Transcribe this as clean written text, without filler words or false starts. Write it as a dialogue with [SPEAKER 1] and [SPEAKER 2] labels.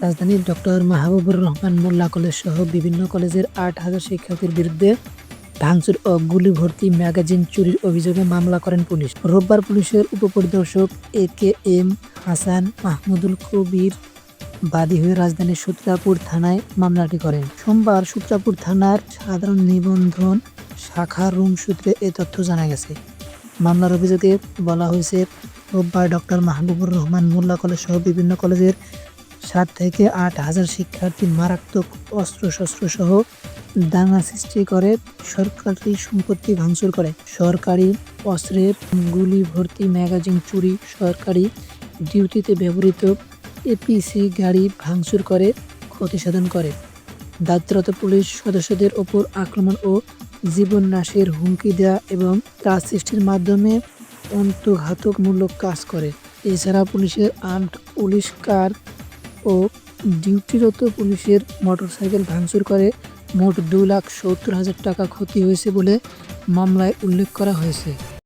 [SPEAKER 1] রাজধানীর ডক্টর মাহবুবুর রহমান মোল্লা কলেজ সহ বিভিন্ন কলেজের ৮,০০০ শিক্ষার্থীর বিরুদ্ধে ভাঙচুর ও গুলিভর্তি ম্যাগাজিন চুরির অভিযোগে মামলা করেন পুলিশ। রোববার পুলিশের উপপরিদর্শক এ.কে.এম. হাসান মাহমুদুল কবির বাদী হয়ে রাজধানীর সূত্রাপুর থানায় মামলাটি করেন। সোমবার সূত্রাপুর থানার সাধারণ নিবন্ধন শাখার রুম সূত্রে এ তথ্য জানা গেছে। মামলার অভিযোগে বলা হয়েছে, রোববার ডক্টর মাহবুবুর রহমান মোল্লা কলেজ সহ বিভিন্ন কলেজের ৭ থেকে ৮,০০০ শিক্ষার্থী মারাত্মক অস্ত্রশস্ত্রসহ দাঙ্গা সৃষ্টি করে সরকারি সম্পত্তি ভাঙচুর করে, সরকারি অস্ত্রের গুলি ভর্তি ম্যাগাজিন চুরি, সরকারি ডিউটিতে ব্যবহৃত এপিসি গাড়ি ভাঙচুর করে ক্ষতিসাধন করে, দায়িত্বরত পুলিশ সদস্যদের ওপর আক্রমণ ও জীবননাশের হুমকি দেওয়া এবং ত্রাস সৃষ্টির মাধ্যমে অন্তর্ঘাতমূলক কাজ করে। এছাড়া পুলিশের আর্মড পুলিশ কার ও ডিউটিরত পুলিশের মোটরসাইকেল ভাঙচুর করে মোট ২,৭০,০০০ টাকা ক্ষতি হয়েছে বলে মামলায় উল্লেখ করা হয়েছে।